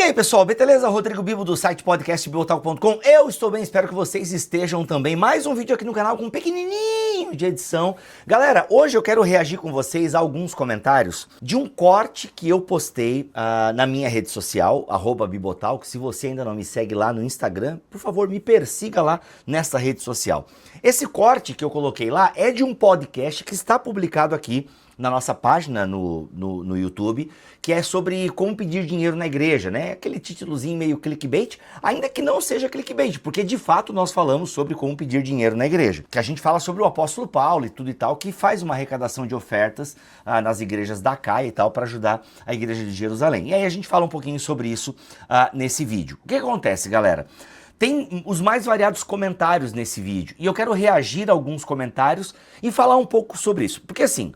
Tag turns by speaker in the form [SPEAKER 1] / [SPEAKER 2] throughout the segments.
[SPEAKER 1] aí, pessoal, beleza? Rodrigo Bibo do site podcastbibotalk.com. Eu estou bem, espero que vocês estejam também. Mais um vídeo aqui no canal com um pequenininho de edição. Galera, hoje eu quero reagir com vocês a alguns comentários de um corte que eu postei na minha rede social, @bibotalk. Se você ainda não me segue lá no Instagram, por favor, me persiga lá nessa rede social. Esse corte que eu coloquei lá é de um podcast que está publicado aqui na nossa página no YouTube, que é sobre como pedir dinheiro na igreja, né? Aquele títulozinho meio clickbait, ainda que não seja clickbait, porque de fato nós falamos sobre como pedir dinheiro na igreja. Que a gente fala sobre o apóstolo Paulo e tudo e tal, que faz uma arrecadação de ofertas nas igrejas da Caia e tal, para ajudar a igreja de Jerusalém. E aí a gente fala um pouquinho sobre isso nesse vídeo. O que acontece, galera? Tem os mais variados comentários nesse vídeo, e eu quero reagir a alguns comentários e falar um pouco sobre isso. Porque assim,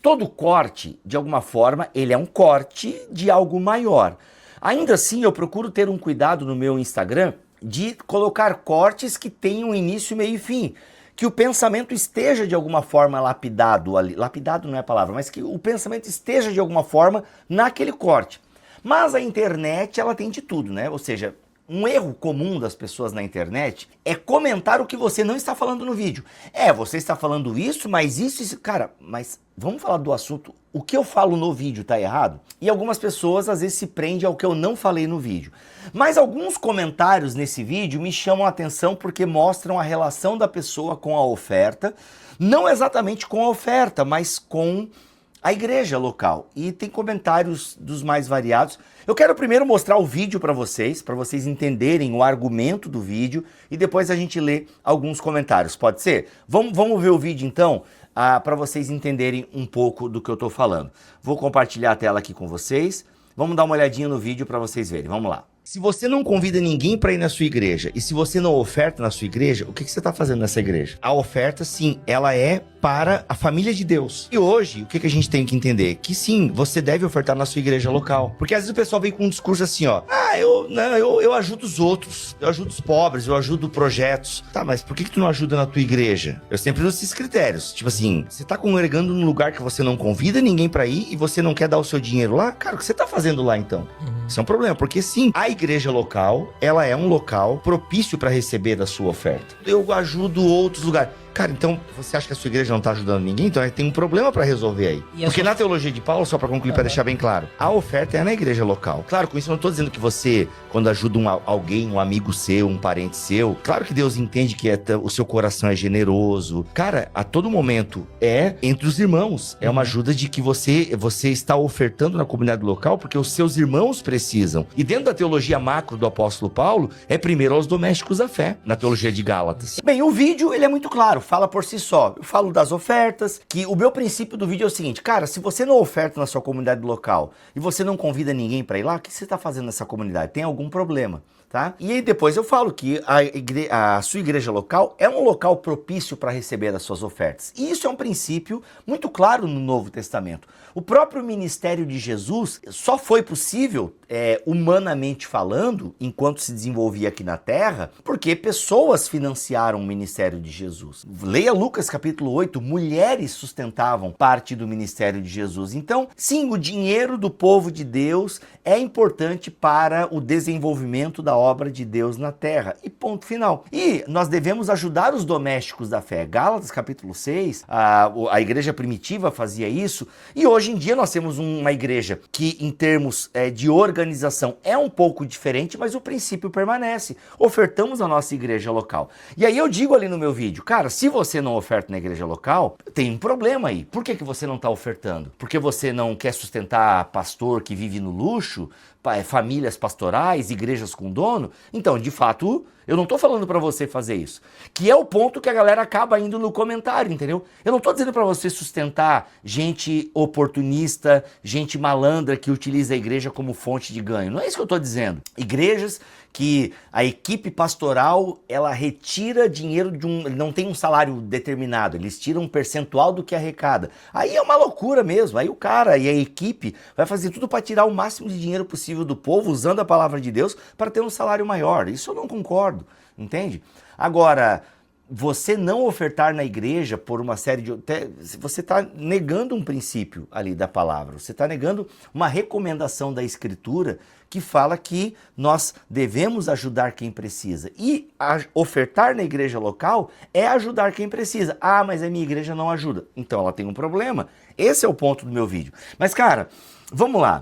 [SPEAKER 1] todo corte, de alguma forma, ele é um corte de algo maior. Ainda assim, eu procuro ter um cuidado no meu Instagram de colocar cortes que tenham início, meio e fim. Que o pensamento esteja de alguma forma lapidado ali. Lapidado não é a palavra, mas que o pensamento esteja de alguma forma naquele corte. Mas a internet, ela tem de tudo, né? Ou seja, um erro comum das pessoas na internet é comentar o que você não está falando no vídeo. Você está falando isso, mas isso... Cara, mas vamos falar do assunto. O que eu falo no vídeo tá errado? E algumas pessoas às vezes se prendem ao que eu não falei no vídeo. Mas alguns comentários nesse vídeo me chamam a atenção porque mostram a relação da pessoa com a oferta. Não exatamente com a oferta, mas com a igreja local. E tem comentários dos mais variados. Eu quero primeiro mostrar o vídeo para vocês entenderem o argumento do vídeo e depois a gente lê alguns comentários, pode ser? Vamos ver o vídeo então, para vocês entenderem um pouco do que eu estou falando. Vou compartilhar a tela aqui com vocês, vamos dar uma olhadinha no vídeo para vocês verem, vamos lá. Se você não convida ninguém para ir na sua igreja e se você não oferta na sua igreja, o que você está fazendo nessa igreja? A oferta, sim, ela é para a família de Deus. E hoje, o que a gente tem que entender? Que sim, você deve ofertar na sua igreja local. Porque às vezes o pessoal vem com um discurso assim, ó. Eu ajudo os outros, eu ajudo os pobres, eu ajudo projetos. Tá, mas por que tu não ajuda na tua igreja? Eu sempre uso esses critérios. Tipo assim, você tá congregando num lugar que você não convida ninguém para ir e você não quer dar o seu dinheiro lá? Cara, o que você tá fazendo lá então? Isso é um problema, porque sim, a igreja local, ela é um local propício para receber da sua oferta. Eu ajudo outros lugares. Cara, então você acha que a sua igreja não está ajudando ninguém? Então tem um problema para resolver aí. Porque na teologia de Paulo, só para concluir, para deixar bem claro, a oferta é na igreja local. Claro, com isso eu não estou dizendo que você, quando ajuda alguém, um amigo seu, um parente seu, claro que Deus entende que o seu coração é generoso. Cara, a todo momento é entre os irmãos. É uma ajuda de que você está ofertando na comunidade local porque os seus irmãos precisam. E dentro da teologia macro do apóstolo Paulo, é primeiro aos domésticos da fé, na teologia de Gálatas. Bem, o vídeo, ele é muito claro. Fala por si só. Eu falo das ofertas, que o meu princípio do vídeo é o seguinte, cara, se você não oferta na sua comunidade local e você não convida ninguém para ir lá, o que você está fazendo nessa comunidade? Tem algum problema, tá? E aí depois eu falo que a sua igreja local é um local propício para receber as suas ofertas. E isso é um princípio muito claro no Novo Testamento. O próprio ministério de Jesus só foi possível, humanamente falando, enquanto se desenvolvia aqui na Terra, porque pessoas financiaram o ministério de Jesus. Leia Lucas capítulo 8, mulheres sustentavam parte do ministério de Jesus. Então, sim, o dinheiro do povo de Deus é importante para o desenvolvimento da obra de Deus na Terra. E ponto final. E nós devemos ajudar os domésticos da fé. Gálatas capítulo 6, a igreja primitiva fazia isso, e hoje em dia nós temos uma igreja que, em termos de organização, é um pouco diferente, mas o princípio permanece. Ofertamos a nossa igreja local. E aí eu digo ali no meu vídeo, cara, se você não oferta na igreja local, tem um problema aí. Por que você não está ofertando? Porque você não quer sustentar pastor que vive no luxo? Famílias pastorais, igrejas com dono? Então, de fato, eu não estou falando para você fazer isso. Que é o ponto que a galera acaba indo no comentário, entendeu? Eu não estou dizendo para você sustentar gente oportunista, gente malandra que utiliza a igreja como fonte de ganho. Não é isso que eu estou dizendo. Igrejas que a equipe pastoral, ela retira dinheiro não tem um salário determinado, eles tiram um percentual do que arrecada. Aí é uma loucura mesmo, aí o cara e a equipe vai fazer tudo para tirar o máximo de dinheiro possível do povo, usando a palavra de Deus, para ter um salário maior. Isso eu não concordo, entende? Agora, você não ofertar na igreja por uma série de... Você está negando um princípio ali da palavra, você está negando uma recomendação da Escritura que fala que nós devemos ajudar quem precisa. E ofertar na igreja local é ajudar quem precisa. Ah, mas a minha igreja não ajuda. Então ela tem um problema. Esse é o ponto do meu vídeo. Mas cara, vamos lá.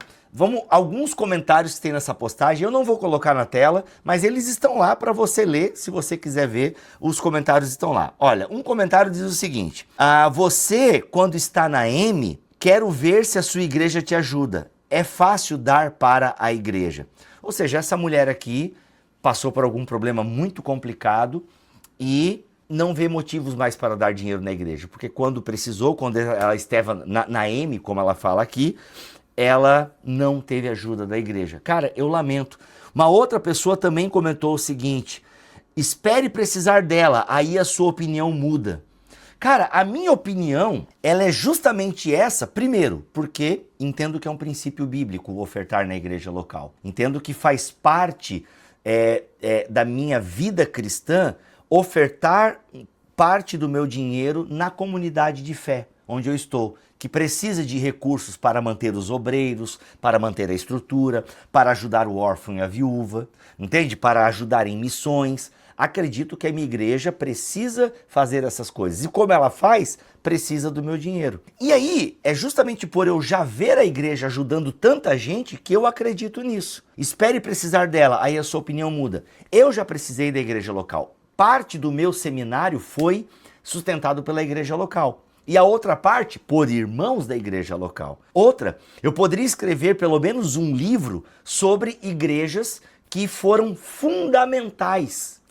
[SPEAKER 1] Alguns comentários que tem nessa postagem, eu não vou colocar na tela, mas eles estão lá para você ler, se você quiser ver, os comentários estão lá. Olha, um comentário diz o seguinte: você, quando está na M, quero ver se a sua igreja te ajuda. É fácil dar para a igreja. Ou seja, essa mulher aqui passou por algum problema muito complicado e não vê motivos mais para dar dinheiro na igreja, porque quando precisou, quando ela estava na M, como ela fala aqui, ela não teve ajuda da igreja. Cara, eu lamento. Uma outra pessoa também comentou o seguinte: espere precisar dela, aí a sua opinião muda. Cara, a minha opinião, ela é justamente essa, primeiro, porque entendo que é um princípio bíblico ofertar na igreja local. Entendo que faz parte da minha vida cristã ofertar parte do meu dinheiro na comunidade de fé onde eu estou, que precisa de recursos para manter os obreiros, para manter a estrutura, para ajudar o órfão e a viúva, entende? Para ajudar em missões. Acredito que a minha igreja precisa fazer essas coisas. E como ela faz, precisa do meu dinheiro. E aí, é justamente por eu já ver a igreja ajudando tanta gente que eu acredito nisso. Espere precisar dela, aí a sua opinião muda. Eu já precisei da igreja local. Parte do meu seminário foi sustentado pela igreja local. E a outra parte, por irmãos da igreja local. Outra, eu poderia escrever pelo menos um livro sobre igrejas que foram fundamentais.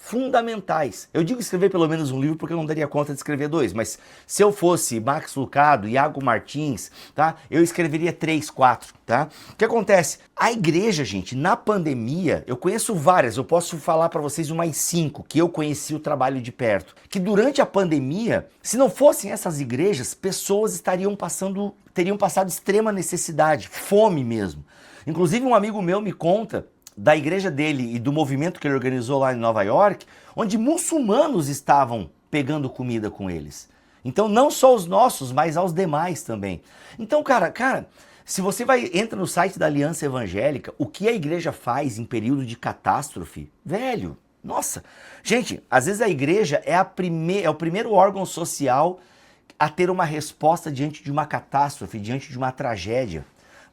[SPEAKER 1] Eu digo escrever pelo menos um livro porque eu não daria conta de escrever 2, mas se eu fosse Max Lucado, Iago Martins, tá? Eu escreveria 3, 4, tá? O que acontece? A igreja, gente, na pandemia, eu conheço várias, eu posso falar para vocês umas 5 que eu conheci o trabalho de perto, que durante a pandemia, se não fossem essas igrejas, pessoas teriam passado extrema necessidade, fome mesmo. Inclusive um amigo meu me conta da igreja dele e do movimento que ele organizou lá em Nova York, onde muçulmanos estavam pegando comida com eles. Então não só os nossos, mas aos demais também. Então, cara, se você entra no site da Aliança Evangélica, o que a igreja faz em período de catástrofe, velho, nossa. Gente, às vezes a igreja é o primeiro órgão social a ter uma resposta diante de uma catástrofe, diante de uma tragédia.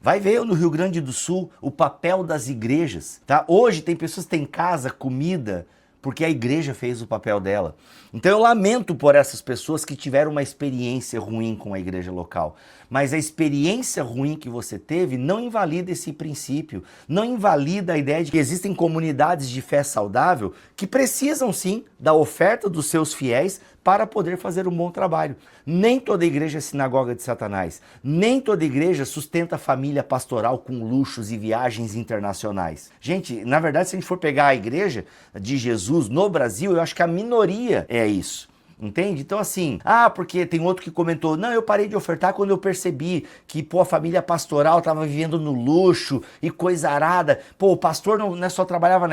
[SPEAKER 1] Vai ver no Rio Grande do Sul o papel das igrejas, tá? Hoje tem pessoas que têm casa, comida, porque a igreja fez o papel dela. Então eu lamento por essas pessoas que tiveram uma experiência ruim com a igreja local. Mas a experiência ruim que você teve não invalida esse princípio, não invalida a ideia de que existem comunidades de fé saudável que precisam sim da oferta dos seus fiéis para poder fazer um bom trabalho. Nem toda igreja é sinagoga de Satanás. Nem toda igreja sustenta a família pastoral com luxos e viagens internacionais. Gente, na verdade, se a gente for pegar a igreja de Jesus no Brasil, eu acho que a minoria é isso. Entende? Então assim, porque tem outro que comentou, não, eu parei de ofertar quando eu percebi que, a família pastoral estava vivendo no luxo e coisa arada. O pastor não só trabalhava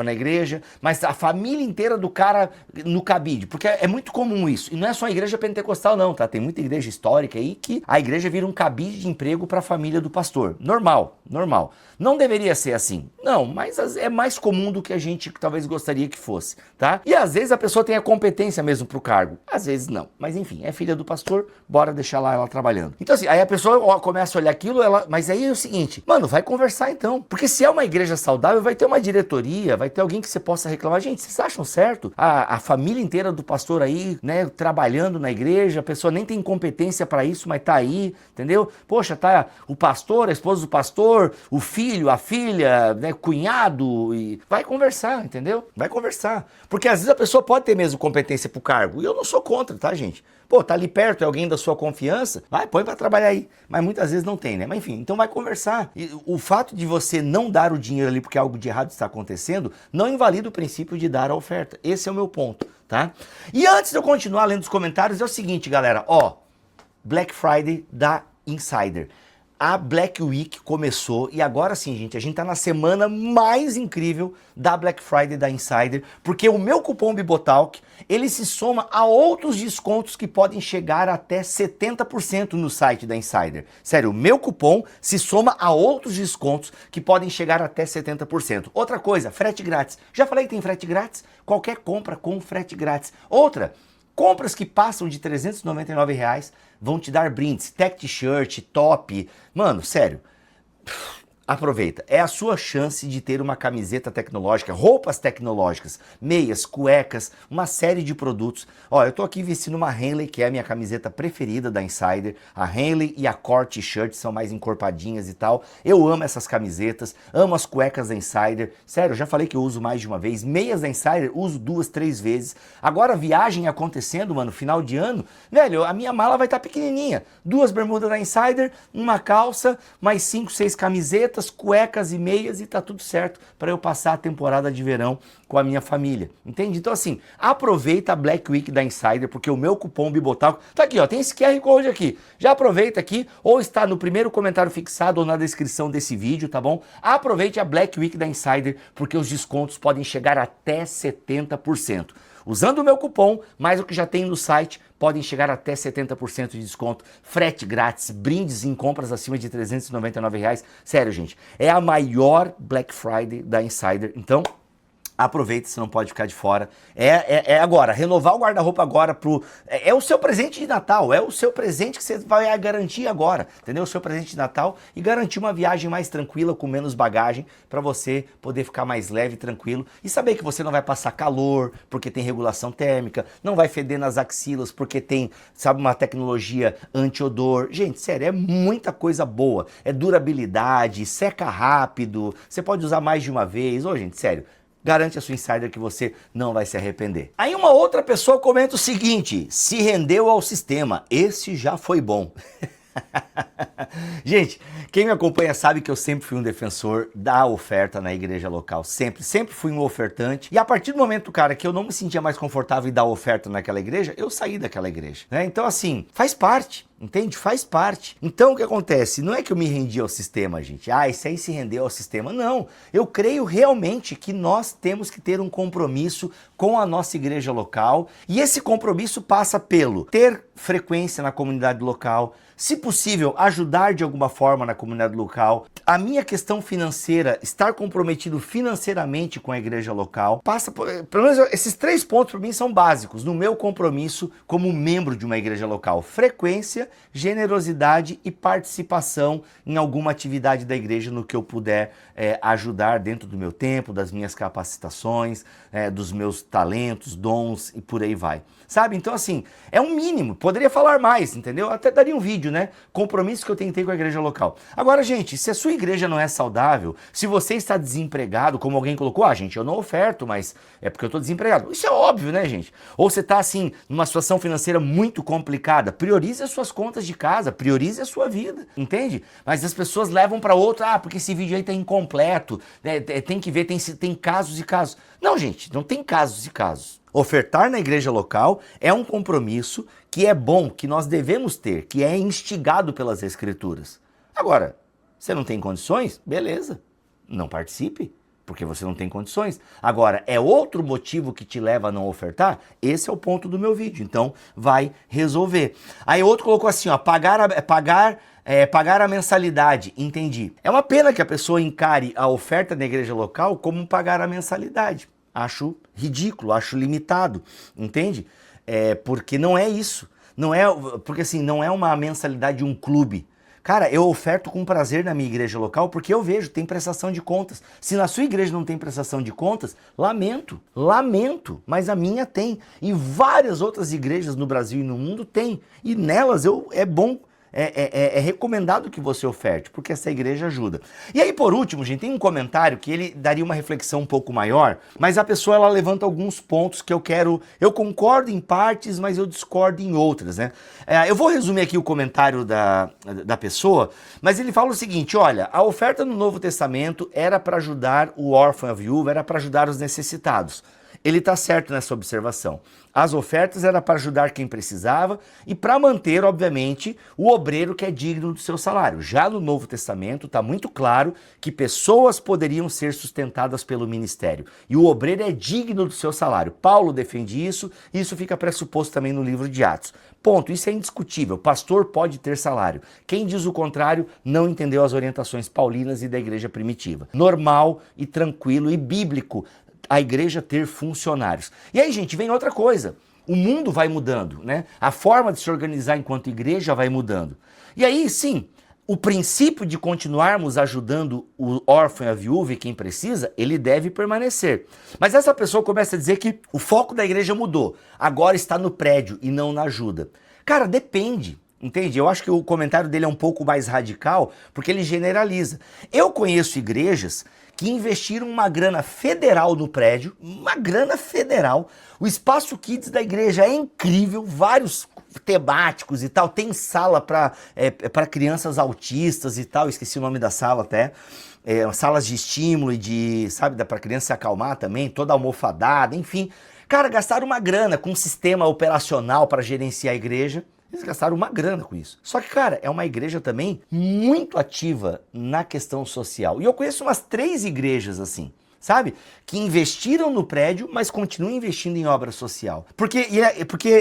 [SPEAKER 1] na igreja, mas a família inteira do cara no cabide, porque é muito comum isso. E não é só a igreja pentecostal não, tá? Tem muita igreja histórica aí que a igreja vira um cabide de emprego para a família do pastor. Normal. Não deveria ser assim. Não, mas é mais comum do que a gente talvez gostaria que fosse, tá? E às vezes a pessoa tem a competência mesmo pro cargo. Às vezes não. Mas enfim, é filha do pastor, bora deixar lá ela trabalhando. Então assim, aí a pessoa começa a olhar aquilo, mas aí é o seguinte, mano, vai conversar então. Porque se é uma igreja saudável, vai ter uma diretoria, vai ter alguém que você possa reclamar. Gente, vocês acham certo? A família inteira do pastor aí, né, trabalhando na igreja, a pessoa nem tem competência para isso, mas tá aí, entendeu? Poxa, tá o pastor, a esposa do pastor, o filho, a filha, né, cunhado, e vai conversar, entendeu? Vai conversar. Porque às vezes a pessoa pode ter mesmo competência pro cargo, e eu não sou contra, tá, gente? Tá ali perto, é alguém da sua confiança, põe pra trabalhar aí. Mas muitas vezes não tem, né? Mas enfim, então vai conversar. E o fato de você não dar o dinheiro ali porque algo de errado está acontecendo, não invalida o princípio de dar a oferta. Esse é o meu ponto, tá? E antes de eu continuar lendo os comentários, é o seguinte, galera, Black Friday da Insider. A Black Week começou e agora sim, gente, a gente tá na semana mais incrível da Black Friday da Insider, porque o meu cupom Bibotalk, ele se soma a outros descontos que podem chegar até 70% no site da Insider. Sério, o meu cupom se soma a outros descontos que podem chegar até 70%. Outra coisa, frete grátis. Já falei que tem frete grátis? Qualquer compra com frete grátis. Outra, compras que passam de R$399 vão te dar brindes, tech t-shirt, top. Mano, sério, aproveita. É a sua chance de ter uma camiseta tecnológica, roupas tecnológicas, meias, cuecas, uma série de produtos. Ó, eu tô aqui vestindo uma Henley, que é a minha camiseta preferida da Insider. A Henley e a Core T-shirt são mais encorpadinhas e tal. Eu amo essas camisetas, amo as cuecas da Insider. Sério, eu já falei que eu uso mais de uma vez. Meias da Insider, uso 2, 3 vezes. Agora, viagem acontecendo, mano, final de ano, velho, a minha mala vai estar pequenininha. 2 bermudas da Insider, uma calça, mais 5, 6 camisetas, cuecas e meias e tá tudo certo para eu passar a temporada de verão com a minha família, entende? Então assim, aproveita a Black Week da Insider, porque o meu cupom Bibotalk tá aqui, ó, tem esse QR Code aqui, já aproveita aqui, ou está no primeiro comentário fixado ou na descrição desse vídeo, tá bom? Aproveite a Black Week da Insider, porque os descontos podem chegar até 70%. Usando o meu cupom, mais o que já tem no site, podem chegar até 70% de desconto, frete grátis, brindes em compras acima de R$399. Sério, gente, é a maior Black Friday da Insider, então aproveita, você não pode ficar de fora. É agora, renovar o guarda-roupa agora é o seu presente de Natal, é o seu presente que você vai garantir agora, entendeu? O seu presente de Natal e garantir uma viagem mais tranquila, com menos bagagem, para você poder ficar mais leve, tranquilo e saber que você não vai passar calor, porque tem regulação térmica, não vai feder nas axilas, porque tem, sabe, uma tecnologia anti-odor. Gente, sério, é muita coisa boa. É durabilidade, seca rápido, você pode usar mais de uma vez. Ô, gente, sério. Garante a sua Insider que você não vai se arrepender. Aí uma outra pessoa comenta o seguinte: se rendeu ao sistema, esse já foi bom. Gente, quem me acompanha sabe que eu sempre fui um defensor da oferta na igreja local, sempre fui um ofertante, e a partir do momento, cara, que eu não me sentia mais confortável em dar oferta naquela igreja, eu saí daquela igreja, né? Então assim, faz parte, entende? Faz parte. Então o que acontece? Não é que eu me rendi ao sistema, gente. Ah, esse aí se rendeu ao sistema. Não, eu creio realmente que nós temos que ter um compromisso com a nossa igreja local, e esse compromisso passa pelo ter frequência na comunidade local, se possível, ajudar de alguma forma na comunidade local. A minha questão financeira, estar comprometido financeiramente com a igreja local, passa por, pelo menos esses 3 pontos para mim são básicos no meu compromisso como membro de uma igreja local: frequência, generosidade e participação em alguma atividade da igreja no que eu puder ajudar dentro do meu tempo, das minhas capacitações, dos meus talentos, dons e por aí vai. Sabe? Então assim, é um mínimo, poderia falar mais, entendeu? Até daria um vídeo, né? Compromisso que eu tentei com a igreja local. Agora, gente, se a sua igreja não é saudável, se você está desempregado, como alguém colocou, gente, eu não oferto, mas é porque eu estou desempregado. Isso é óbvio, né, gente? Ou você está assim, numa situação financeira muito complicada, priorize as suas contas de casa, priorize a sua vida, entende? Mas as pessoas levam para outro, porque esse vídeo aí tá incompleto, né? Tem que ver, tem casos e casos. Não, gente, não tem casos e casos. Ofertar na igreja local é um compromisso que é bom, que nós devemos ter, que é instigado pelas Escrituras. Agora, você não tem condições? Beleza, não participe, porque você não tem condições. Agora, é outro motivo que te leva a não ofertar? Esse é o ponto do meu vídeo, então vai resolver. Aí outro colocou assim, ó, pagar a mensalidade, entendi. É uma pena que a pessoa encare a oferta na igreja local como pagar a mensalidade. Acho ridículo, acho limitado, entende? Porque não é isso. Porque assim, não é uma mensalidade de um clube. Cara, eu oferto com prazer na minha igreja local porque eu vejo, tem prestação de contas. Se na sua igreja não tem prestação de contas, lamento, mas a minha tem. E várias outras igrejas no Brasil e no mundo têm. E nelas é bom. É recomendado que você oferte, porque essa igreja ajuda. E aí, por último, gente, tem um comentário que ele daria uma reflexão um pouco maior, mas a pessoa ela levanta alguns pontos que eu concordo em partes, mas eu discordo em outras, né? Eu vou resumir aqui o comentário da pessoa, mas ele fala o seguinte: olha, a oferta no Novo Testamento era para ajudar o órfão e a viúva, era para ajudar os necessitados. ele está certo nessa observação. As ofertas eram para ajudar quem precisava e para manter, obviamente, o obreiro que é digno do seu salário. Já no Novo Testamento está muito claro que pessoas poderiam ser sustentadas pelo ministério e o obreiro é digno do seu salário. Paulo defende isso e isso fica pressuposto também no livro de Atos. Ponto, isso é indiscutível. Pastor pode ter salário. Quem diz o contrário não entendeu as orientações paulinas e da igreja primitiva. Normal e tranquilo e bíblico a igreja ter funcionários. E aí, gente, vem outra coisa. O mundo vai mudando, né? A forma de se organizar enquanto igreja vai mudando. E aí, sim, o princípio de continuarmos ajudando o órfão e a viúva e quem precisa, ele deve permanecer. Mas essa pessoa começa a dizer que o foco da igreja mudou. Agora está no prédio e não na ajuda. Cara, depende. Entende? Eu acho que o comentário dele é um pouco mais radical, porque ele generaliza. Eu conheço igrejas que investiram uma grana federal no prédio, uma grana federal. O espaço kids da igreja é incrível, vários temáticos e tal, tem sala para crianças autistas e tal, esqueci o nome da sala até. Salas de estímulo e de, sabe, para criança se acalmar também, toda almofadada, enfim. Cara, gastaram uma grana com um sistema operacional para gerenciar a igreja. Eles gastaram uma grana com isso. Só que, cara, é uma igreja também muito ativa na questão social. E eu conheço umas 3 igrejas assim, que investiram no prédio, mas continuam investindo em obra social. Porque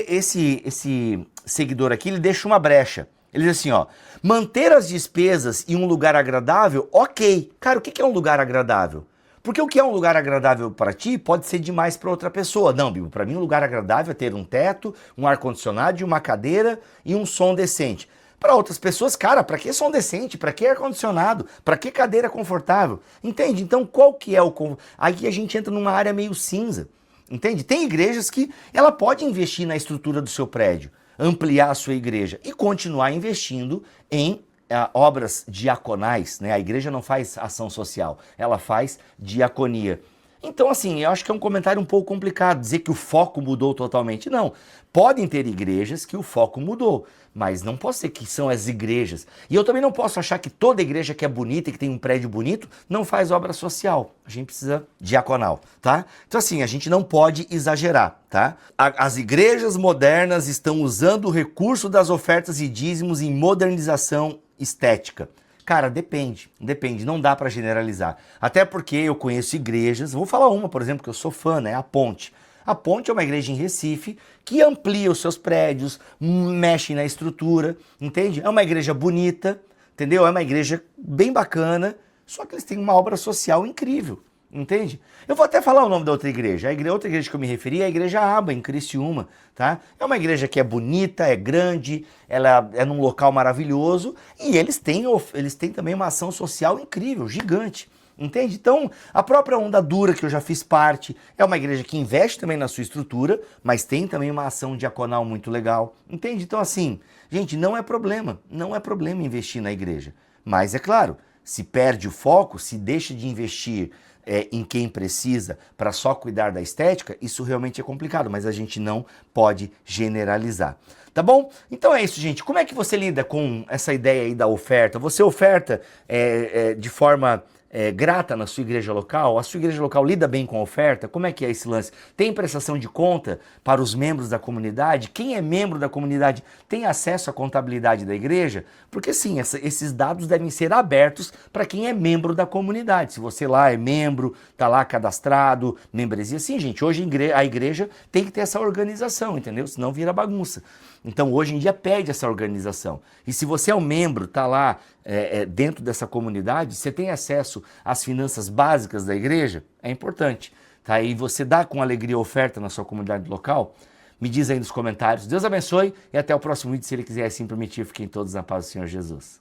[SPEAKER 1] esse seguidor aqui, ele deixa uma brecha. Ele diz assim, ó, manter as despesas em um lugar agradável, ok. Cara, o que é um lugar agradável? Porque o que é um lugar agradável para ti pode ser demais para outra pessoa. Não, Bibo, para mim um lugar agradável é ter um teto, um ar-condicionado, uma cadeira e um som decente. Para outras pessoas, cara, para que som decente? Para que ar-condicionado? Para que cadeira confortável? Entende? Então qual que é o... Aí a gente entra numa área meio cinza. Entende? Tem igrejas que ela pode investir na estrutura do seu prédio, ampliar a sua igreja e continuar investindo em obras diaconais, né? A igreja não faz ação social, ela faz diaconia. Então, assim, eu acho que é um comentário um pouco complicado dizer que o foco mudou totalmente. Não, podem ter igrejas que o foco mudou, mas não pode ser que são as igrejas. E eu também não posso achar que toda igreja que é bonita e que tem um prédio bonito não faz obra social. A gente precisa diaconal, tá? Então, assim, a gente não pode exagerar, tá? As igrejas modernas estão usando o recurso das ofertas e dízimos em modernização estética. Cara, depende, não dá para generalizar. Até porque eu conheço igrejas, vou falar uma, por exemplo, que eu sou fã, né? A Ponte. A Ponte é uma igreja em Recife que amplia os seus prédios, mexe na estrutura, entende? É uma igreja bonita, entendeu? É uma igreja bem bacana, só que eles têm uma obra social incrível. Entende? Eu vou até falar o nome da outra igreja. Outra igreja que eu me referi é a Igreja Aba, em Criciúma, tá? É uma igreja que é bonita, é grande, ela é num local maravilhoso e eles têm também uma ação social incrível, gigante. Entende? Então, a própria Onda Dura, que eu já fiz parte, é uma igreja que investe também na sua estrutura, mas tem também uma ação diaconal muito legal. Entende? Então, assim, gente, não é problema investir na igreja. Mas, é claro, se perde o foco, se deixa de investir em quem precisa para só cuidar da estética, isso realmente é complicado, mas a gente não pode generalizar. Tá bom? Então é isso, gente. Como é que você lida com essa ideia aí da oferta? Você oferta de forma grata na sua igreja local? A sua igreja local lida bem com a oferta? Como é que é esse lance? Tem prestação de conta para os membros da comunidade? Quem é membro da comunidade tem acesso à contabilidade da igreja? Porque sim, esses dados devem ser abertos para quem é membro da comunidade. Se você lá é membro, está lá cadastrado, membresia. Sim, gente, hoje a igreja tem que ter essa organização, entendeu? Senão vira bagunça. Então, hoje em dia, pede essa organização. E se você é um membro, está lá dentro dessa comunidade, você tem acesso às finanças básicas da igreja, é importante. Tá? E você dá com alegria oferta na sua comunidade local? Me diz aí nos comentários. Deus abençoe e até o próximo vídeo, se Ele quiser assim permitir. Fiquem todos na paz do Senhor Jesus.